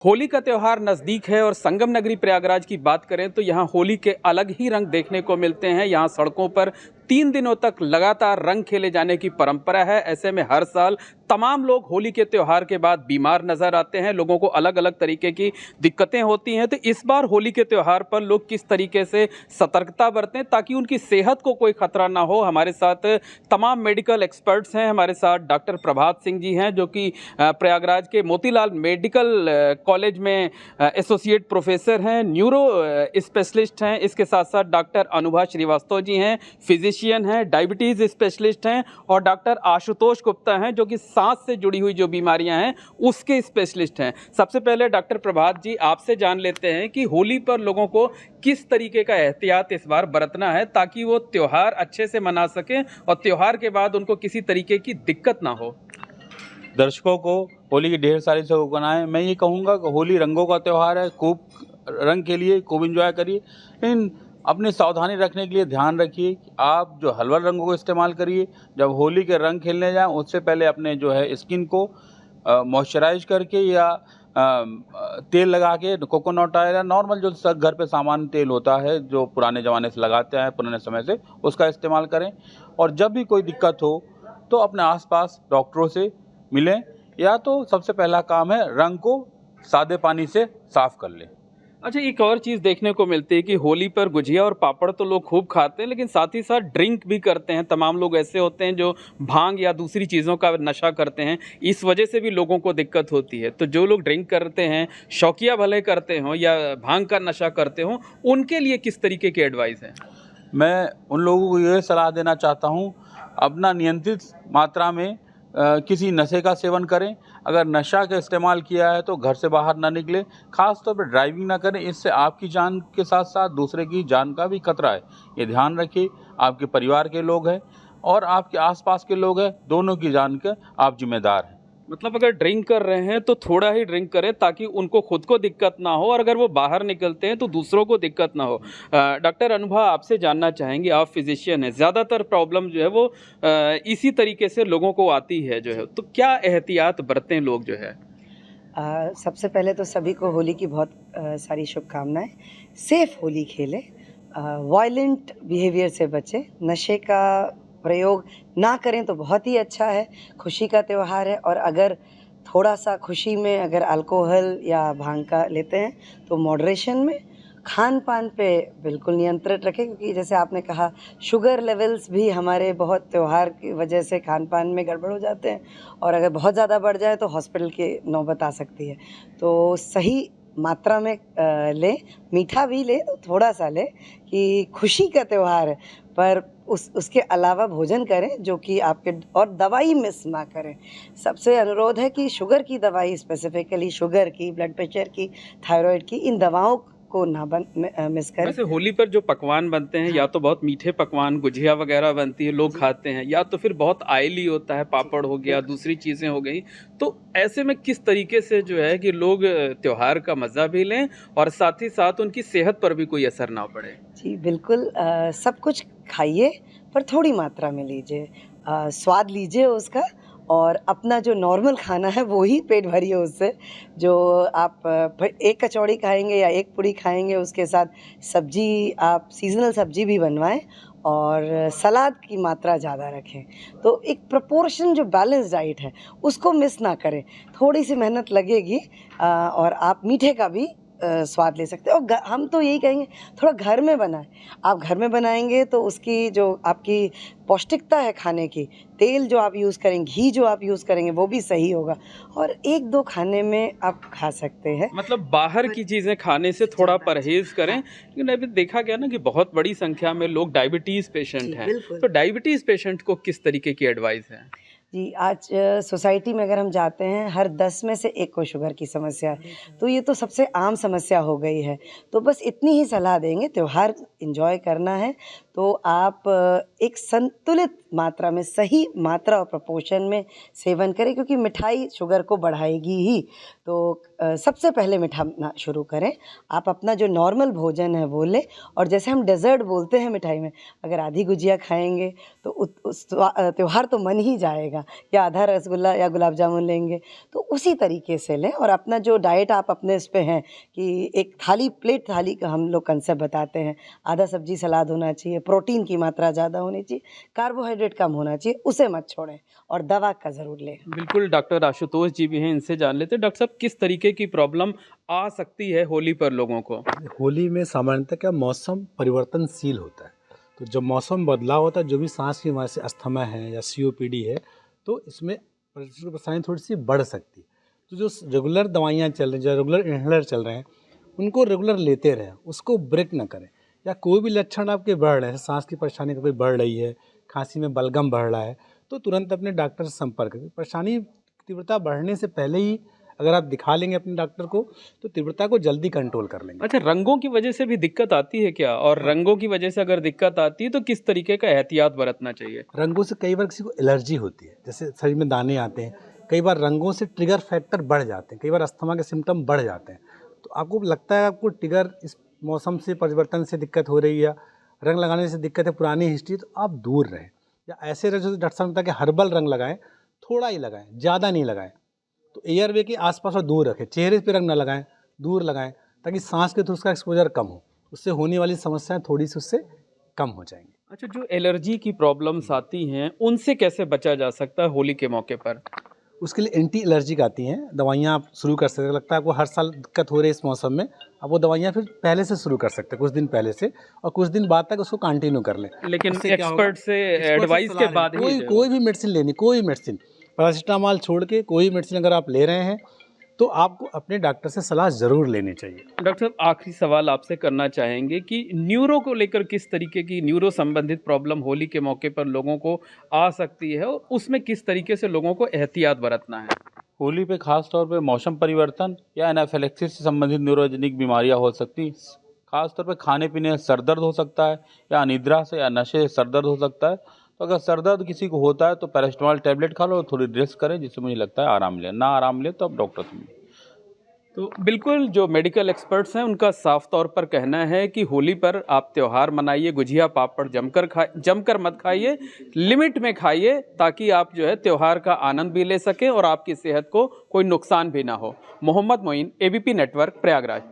होली का त्योहार नज़दीक है और संगम नगरी प्रयागराज की बात करें तो यहाँ होली के अलग ही रंग देखने को मिलते हैं। यहाँ सड़कों पर 3 दिनों तक लगातार रंग खेले जाने की परंपरा है। ऐसे में हर साल तमाम लोग होली के त्योहार के बाद बीमार नजर आते हैं। लोगों को अलग अलग तरीके की दिक्कतें होती हैं। तो इस बार होली के त्योहार पर लोग किस तरीके से सतर्कता बरतें ताकि उनकी सेहत को कोई खतरा ना हो। हमारे साथ तमाम मेडिकल एक्सपर्ट्स हैं। हमारे साथ डॉक्टर प्रभात सिंह जी हैं जो कि प्रयागराज के मोतीलाल मेडिकल कॉलेज में एसोसिएट प्रोफेसर हैं, न्यूरो स्पेशलिस्ट हैं। इसके साथ साथ डॉक्टर अनुभा श्रीवास्तव जी हैं, फिजिशियन हैं, डायबिटीज़ स्पेशलिस्ट हैं, और डॉक्टर आशुतोष गुप्ता हैं जो कि सांस से जुड़ी हुई जो बीमारियां हैं उसके स्पेशलिस्ट हैं। सबसे पहले डॉक्टर प्रभात जी, आपसे जान लेते हैं कि होली पर लोगों को किस तरीके का एहतियात इस बार बरतना है ताकि वो त्यौहार अच्छे से मना सकें और त्यौहार के बाद उनको किसी तरीके की दिक्कत ना हो। दर्शकों को होली की ढेर सारी शुभकामनाएं। मैं ये कहूँगा कि होली रंगों का त्यौहार है, खूब रंग खेलिए, खूब एंजॉय करिए, लेकिन अपनी सावधानी रखने के लिए ध्यान रखिए कि आप जो हल्का रंगों को इस्तेमाल करिए। जब होली के रंग खेलने जाएं उससे पहले अपने जो है स्किन को मॉइस्चराइज करके या तेल लगा के, कोकोनट ऑयल या नॉर्मल जो सब घर पे सामान्य तेल होता है जो पुराने ज़माने से लगाते हैं, पुराने समय से, उसका इस्तेमाल करें। और जब भी कोई दिक्कत हो तो अपने आसपास डॉक्टरों से मिलें, या तो सबसे पहला काम है रंग को सादे पानी से साफ कर लें। अच्छा, एक और चीज़ देखने को मिलती है कि होली पर गुजिया और पापड़ तो लोग खूब खाते हैं, लेकिन साथ ही साथ ड्रिंक भी करते हैं। तमाम लोग ऐसे होते हैं जो भांग या दूसरी चीज़ों का नशा करते हैं। इस वजह से भी लोगों को दिक्कत होती है। तो जो लोग ड्रिंक करते हैं, शौकिया भले करते हों या भांग का नशा करते हों, उनके लिए किस तरीके की एडवाइस है? मैं उन लोगों को ये सलाह देना चाहता हूँ, अपना नियंत्रित मात्रा में किसी नशे का सेवन करें। अगर नशा का इस्तेमाल किया है तो घर से बाहर ना निकले, खास तौर पर ड्राइविंग ना करें। इससे आपकी जान के साथ साथ दूसरे की जान का भी खतरा है। ये ध्यान रखिए, आपके परिवार के लोग हैं और आपके आसपास के लोग हैं, दोनों की जान के आप जिम्मेदार हैं। मतलब अगर ड्रिंक कर रहे हैं तो थोड़ा ही ड्रिंक करें ताकि उनको खुद को दिक्कत ना हो, और अगर वो बाहर निकलते हैं तो दूसरों को दिक्कत ना हो। डॉक्टर अनुभा, आपसे जानना चाहेंगे, आप फिजिशियन हैं, ज़्यादातर प्रॉब्लम जो है वो इसी तरीके से लोगों को आती है जो है, तो क्या एहतियात बरतें लोग जो है? सबसे पहले तो सभी को होली की बहुत सारी शुभकामनाएं। सेफ होली खेलें, वायलेंट बिहेवियर से बचें, नशे का प्रयोग ना करें तो बहुत ही अच्छा है। खुशी का त्यौहार है, और अगर थोड़ा सा खुशी में अगर अल्कोहल या भांग का लेते हैं तो मॉडरेशन में। खान पान पे बिल्कुल नियंत्रण रखें, क्योंकि जैसे आपने कहा शुगर लेवल्स भी हमारे बहुत त्यौहार की वजह से खान पान में गड़बड़ हो जाते हैं, और अगर बहुत ज़्यादा बढ़ जाए तो हॉस्पिटल की नौबत आ सकती है। तो सही मात्रा में लें, मीठा भी लें तो थोड़ा सा लें कि खुशी का त्यौहार है, पर उसके अलावा भोजन करें जो कि आपके, और दवाई मिस ना करें। सबसे अनुरोध है कि शुगर की दवाई, स्पेसिफिकली शुगर की, ब्लड प्रेशर की, थायराइड की, इन दवाओं को ना मिस करें। वैसे होली पर जो पकवान बनते हैं, या तो बहुत मीठे पकवान, गुजिया वगैरह बनती है, लोग खाते हैं, या तो फिर बहुत ऑयली होता है, पापड़ हो गया, दूसरी चीज़ें हो गई। तो ऐसे में किस तरीके से जो है कि लोग त्योहार का मज़ा भी लें और साथ ही साथ उनकी सेहत पर भी कोई असर ना पड़े? जी बिल्कुल, सब कुछ खाइए पर थोड़ी मात्रा में लीजिए, स्वाद लीजिए उसका, और अपना जो नॉर्मल खाना है वो ही पेट भरिए उससे। जो आप एक कचौड़ी खाएंगे या एक पूड़ी खाएंगे, उसके साथ सब्जी, आप सीजनल सब्जी भी बनवाएं, और सलाद की मात्रा ज़्यादा रखें। तो एक प्रोपोर्शन जो बैलेंस डाइट है उसको मिस ना करें। थोड़ी सी मेहनत लगेगी, और आप मीठे का भी स्वाद ले सकते हैं। और हम तो यही कहेंगे थोड़ा घर में बनाएं। आप घर में बनाएंगे तो उसकी जो आपकी पौष्टिकता है खाने की, तेल जो आप यूज़ करेंगे, घी जो आप यूज़ करेंगे, वो भी सही होगा, और 1-2 खाने में आप खा सकते हैं। मतलब बाहर की चीज़ें खाने से थोड़ा परहेज़ करें। लेकिन अभी देखा गया ना कि बहुत बड़ी संख्या में लोग डायबिटीज़ पेशेंट हैं, तो डायबिटीज़ पेशेंट को किस तरीके की एडवाइस है? जी, आज सोसाइटी में अगर हम जाते हैं, हर 10 में से 1 को शुगर की समस्या है। तो ये तो सबसे आम समस्या हो गई है। तो बस इतनी ही सलाह देंगे, त्योहार एंजॉय करना है तो आप एक संतुलित मात्रा में, सही मात्रा और प्रपोर्शन में सेवन करें, क्योंकि मिठाई शुगर को बढ़ाएगी ही। तो सबसे पहले मीठा ना शुरू करें। आप अपना जो नॉर्मल भोजन है वो लें, और जैसे हम डेज़र्ट बोलते हैं मिठाई में, अगर आधी गुजिया खाएंगे तो उस त्यौहार तो मन ही जाएगा, या आधा रसगुल्ला या गुलाब जामुन लेंगे तो उसी तरीके से लें। और अपना जो डाइट आप अपने इस पे हैं कि एक थाली, प्लेट थाली का हम लोग कंसेप्ट बताते हैं, आधा सब्जी सलाद होना चाहिए, प्रोटीन की मात्रा ज़्यादा होनी चाहिए, कार्बोहाइड्रेट कम होना चाहिए, उसे मत छोड़ें, और दवा का ज़रूर लें। बिल्कुल, डॉक्टर आशुतोष जी भी हैं, इनसे जान लेते हैं। डॉक्टर साहब, किस तरीके की प्रॉब्लम आ सकती है होली पर लोगों को? होली में सामान्यतः क्या मौसम परिवर्तनशील होता है, तो जब मौसम बदलाव होता है, जो भी सांस की बीमारी से अस्थमा है या COPD है, तो इसमें परेशानी थोड़ी सी बढ़ सकती है। तो जो रेगुलर दवाइयाँ चल रही हैं, जो रेगुलर इन्हेलर चल रहे हैं, उनको रेगुलर लेते रहें, उसको ब्रेक ना करें। या कोई भी लक्षण आपके बढ़ रहे हैं, सांस की परेशानी कोई बढ़ रही है, खांसी में बलगम बढ़ रहा है, तो तुरंत अपने डॉक्टर से संपर्क करें। परेशानी तीव्रता बढ़ने से पहले ही अगर आप दिखा लेंगे अपने डॉक्टर को, तो तीव्रता को जल्दी कंट्रोल कर लेंगे। अच्छा, रंगों की वजह से भी दिक्कत आती है क्या? और रंगों की वजह से अगर दिक्कत आती है तो किस तरीके का एहतियात बरतना चाहिए? रंगों से कई बार किसी को एलर्जी होती है, जैसे शरीर में दाने आते हैं, कई बार रंगों से ट्रिगर फैक्टर बढ़ जाते हैं, कई बार अस्थमा के सिम्टम बढ़ जाते हैं। तो आपको लगता है आपको ट्रिगर इस मौसम से परिवर्तन से दिक्कत हो रही है, रंग लगाने से दिक्कत है, पुरानी हिस्ट्री, तो आप दूर रहें। या ऐसे रहे, जैसे डॉक्टर साहब ने बताया कि हर्बल रंग लगाएं, थोड़ा ही लगाएं, ज़्यादा नहीं लगाएं। तो एयरवे के आसपास और दूर रखें, चेहरे पे रंग ना लगाएं, दूर लगाएं, ताकि सांस के थ्रू उसका एक्सपोजर कम हो, उससे होने वाली समस्याएं थोड़ी सी उससे कम हो जाएंगी। अच्छा, जो एलर्जी की प्रॉब्लम्स आती हैं उनसे कैसे बचा जा सकता है होली के मौके पर? उसके लिए एंटी एलर्जिक आती हैं दवाइयाँ, आप शुरू कर सकते हैं। लगता है आपको हर साल दिक्कत हो रही है इस मौसम में, आप वो दवाइयाँ फिर पहले से शुरू कर सकते हैं, कुछ दिन पहले से, और कुछ दिन बाद तक उसको कंटिन्यू कर लें। लेकिन उससे क्या होगा? एक्सपर्ट से एक्सपर्ट एडवाइस सलाह के बाद लेनी। ही कोई भी मेडिसिन लेनी, कोई मेडिसिन, पैरासिटामॉल छोड़ के कोई मेडिसिन अगर आप ले रहे हैं तो आपको अपने डॉक्टर से सलाह ज़रूर लेनी चाहिए। डॉक्टर साहब, आखिरी सवाल आपसे करना चाहेंगे कि न्यूरो को लेकर किस तरीके की न्यूरो संबंधित प्रॉब्लम होली के मौके पर लोगों को आ सकती है, और उसमें किस तरीके से लोगों को एहतियात बरतना है? होली पे खास तौर पे मौसम परिवर्तन या एनाफिलेक्सिस से संबंधित न्यूरोजेनिक बीमारियां हो सकती हैं। खास तौर पे खाने पीने से सर दर्द हो सकता है, या अनिद्रा से या नशे से सर दर्द हो सकता है। तो अगर सर दर्द किसी को होता है तो पैरासिटामॉल टैबलेट खा लो और थोड़ी रेस्ट करें, जिससे मुझे लगता है आराम मिले। ना आराम मिले तो आप डॉक्टर से मिलें। तो बिल्कुल, जो मेडिकल एक्सपर्ट्स हैं उनका साफ तौर पर कहना है कि होली पर आप त्यौहार मनाइए, गुजिया पापड़ जमकर मत खाइए, लिमिट में खाइए, ताकि आप जो है त्यौहार का आनंद भी ले सकें और आपकी सेहत को कोई नुकसान भी ना हो। Mohammad Moin, ABP network, Prayagraj.